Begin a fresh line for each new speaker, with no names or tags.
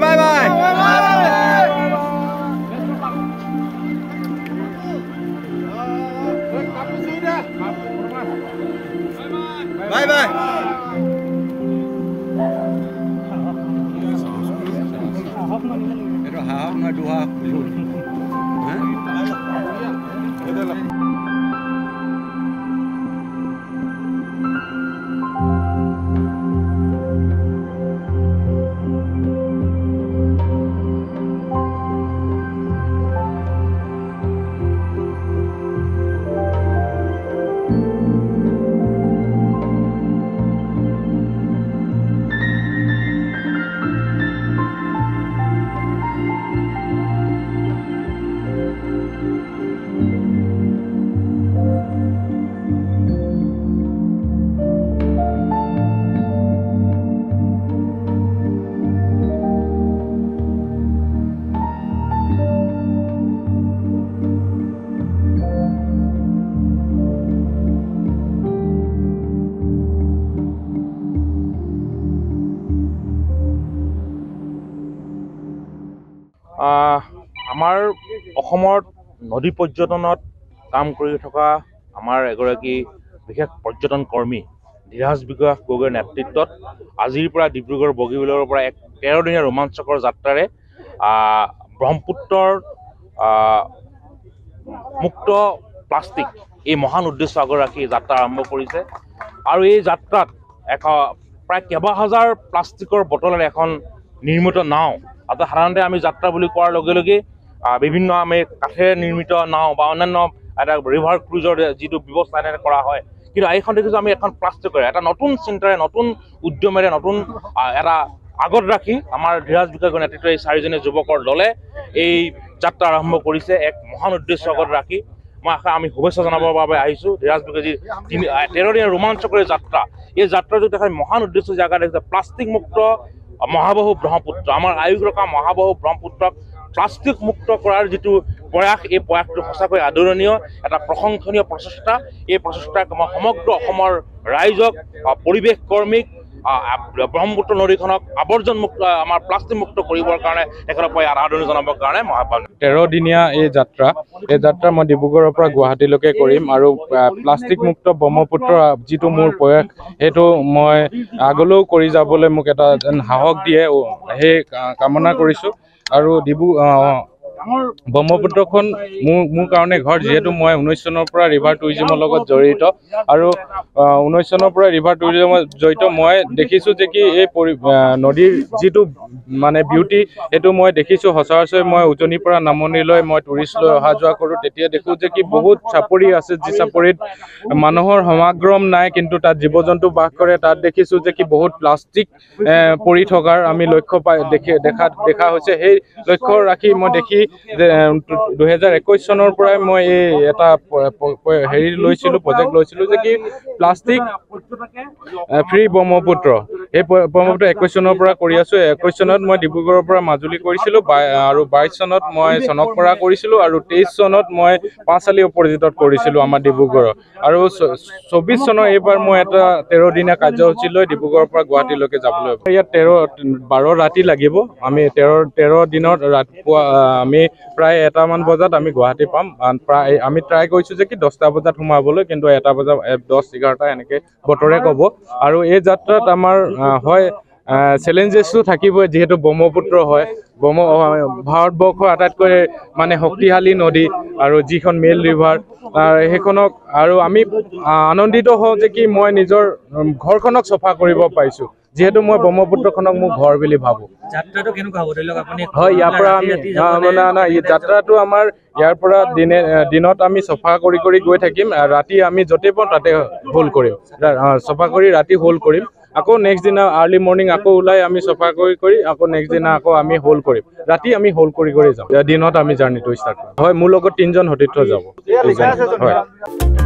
Bye bye. Bye bye. Itu hak na dua. আমাৰ অসমৰ নদী পৰ্যটনত কাম কৰি থকা আমাৰ এগৰাকী বিশেষ পৰ্যটন কৰ্মী ধীৰাজ বিকাশ গগৈৰ নেতৃত্বত আজিৰ পৰা ডিব্ৰুগড় বগীবিলৰ পৰা এক 13 দিনীয়া ৰোমাঞ্চকৰ যাত্ৰাৰে ব্ৰহ্মপুত্ৰৰ মুক্ত প্লাষ্টিক এই মহান উদ্দেশ্য আগত ৰাখি যাত্ৰা আৰম্ভ কৰিছে আৰু এই যাত্ৰাত প্ৰায় কেইবা হাজাৰ প্লাষ্টিকৰ বটলেৰে এখন নিৰ্মিত নাও আৰু সাধাৰণতে আমি যাত্ৰা বুলি কোৱাৰ লগে লগে বিভিন্ন আমি কাঠেৰে নিৰ্মিত নাও বা অন্যান্য এটা ৰিভাৰ ক্ৰুজৰ যিটো ব্যৱস্থা কৰা হয় কিন্তু এইখন দেখিছোঁ আমি এখন প্লাষ্টিকৰে এটা নতুন চিন্তাৰে নতুন উদ্যমেৰে নতুন এটা আগত ৰাখি আমাৰ ধীৰাজ বিকাশৰ নেতৃত্বত এই 4জনীয়া যুৱকৰ দলে এই যাত্ৰা আৰম্ভ কৰিছে এক মহান উদ্দেশ্য আগত ৰাখি মই আমি শুভেচ্ছা জনাবৰ বাবে আহিছোঁ ধীৰাজ বিকাশজীৰ 13 দিনীয়া ৰোমাঞ্চকৰী যাত্ৰা এই যাত্ৰাটো দেখাই মহান উদ্দেশ্য জাগা দেখিছে প্লাষ্টিক মুক্ত মহাবাহু ব্ৰহ্মপুত্ৰ আমাৰ আয়ুস ৰখা মহাবাহু ব্ৰহ্মপুত্ৰক প্লাষ্টিক মুক্ত কৰাৰ যিটো প্ৰয়াস এই প্ৰয়াসটো সঁচাকৈ আদৰণীয় এটা প্ৰশংসনীয় প্ৰচেষ্টা এই প্ৰচেষ্টাক মই সমগ্ৰ অসমৰ ৰাইজক পৰিৱেশ কৰ্মীক ব্ৰহ্মপুত্ৰ নদীখনক আৱৰ্জন মুক্ত আমাৰ প্লাষ্টিক মুক্ত কৰিবৰ কাৰণে তেখেতক মই আদৰণি জনাবৰ কাৰণে মই আহ্বান
13 দিনীয়া এই যাত্ৰা মই ডিব্ৰুগড়ৰ পৰা গুৱাহাটীলৈকে কৰিম আৰু প্লাষ্টিক মুক্ত ব্ৰহ্মপুত্ৰ যিটো মোৰ প্ৰয়াস সেইটো মই আগলৈও কৰি যাবলৈ মোক এটা সাহস দিয়ে সেই কামনা কৰিছোঁ আৰু ব্ৰহ্মপুত্ৰখন মোৰ কাৰণে ঘৰ যিহেতু মই 19 চনৰ পৰা ৰিভাৰ টুৰিজিমৰ লগত জড়িত আৰু 19 চনৰ পৰা ৰিভাৰ টুৰিজিমত জড়িত মই দেখিছোঁ যে কি এই নদীৰ যিটো মানে বিউটি সেইটো মই দেখিছোঁ সচৰাচৰ মই উজনিৰ পৰা নামনিলৈ মই টুৰিষ্ট লৈ অহা যোৱা কৰোঁ তেতিয়া দেখোঁ যে কি বহুত চাপৰি আছে যি চাপৰিত মানুহৰ সমাগম নাই কিন্তু তাত জীৱ জন্তু বাস কৰে তাত দেখিছোঁ যে কি বহুত প্লাষ্টিক পৰি থকাৰ আমি লক্ষ্য দেখা হৈছে সেই লক্ষ্য ৰাখি মই দেখি 2021 চনৰ পৰাই মই এই এটা প্ৰজেক্ট লৈছিলোঁ যে কি প্লাষ্টিক ফ্ৰী ব্ৰহ্মপুত্ৰ এই ব্ৰহ্মপুত্ৰ 21 চনৰ পৰা কৰি আছোঁ 21 চনত মই ডিব্ৰুগড়ৰ পৰা মাজুলী কৰিছিলোঁ আৰু 22 চনত মই চনকপাৰা কৰিছিলোঁ আৰু 23 চনত মই পাঁচআলি অপৰাজিতত কৰিছিলোঁ আমাৰ ডিব্ৰুগড়ৰ আৰু 24 চনৰ এইবাৰ মই এটা 13 দিনীয়া কাৰ্যসূচী লৈ ডিব্ৰুগড়ৰ পৰা গুৱাহাটীলৈকে যাবলৈ ইয়াত 12 ৰাতি লাগিব আমি 13 দিনত ৰাতিপুৱা আমি প্ৰায় 1টামান বজাত আমি গুৱাহাটী পাম প্ৰায় আমি ট্ৰাই কৰিছোঁ যে কি 10টা বজাত সোমাবলৈ কিন্তু 1টা বজা 10-11টা এনেকৈ বতৰে ক'ব আৰু এই যাত্ৰাত আমাৰ হয় চেলেঞ্জেছো থাকিবই যিহেতু ব্ৰহ্মপুত্ৰ হয় ভাৰতবৰ্ষৰ আটাইতকৈ মানে শক্তিশালী নদী আৰু যিখন মেইন ৰিভাৰ সেইখনক আৰু আমি আনন্দিত হওঁ যে কি মই নিজৰ ঘৰখনক চফা কৰিব পাৰিছোঁ যেহেতু মই ব্ৰহ্মপুত্ৰখনক মোৰ ঘৰ বুলি ভাবোঁ
যাত্ৰাটো কেনেকুৱা হ'ব ধৰি লওক আপুনি
হয় ইয়াৰ পৰা আমি যাত্ৰাটো আমাৰ ইয়াৰ পৰা দিনত আমি চফা কৰি গৈ থাকিম ৰাতি আমি য'তে পাওঁ তাতে হোল কৰিম চফা কৰি ৰাতি হোল কৰিম আকৌ নেক্সট দিনা আৰ্লি মৰ্ণিং আকৌ ওলাই আমি চফা কৰি আকৌ নেক্সট দিনা আকৌ আমি হোল কৰিম ৰাতি আমি হোল কৰি যাম দিনত আমি জাৰ্ণিটো ষ্টাৰ্ট কৰিম হয় মোৰ লগত 3জন সতীৰ্থ যাব হয়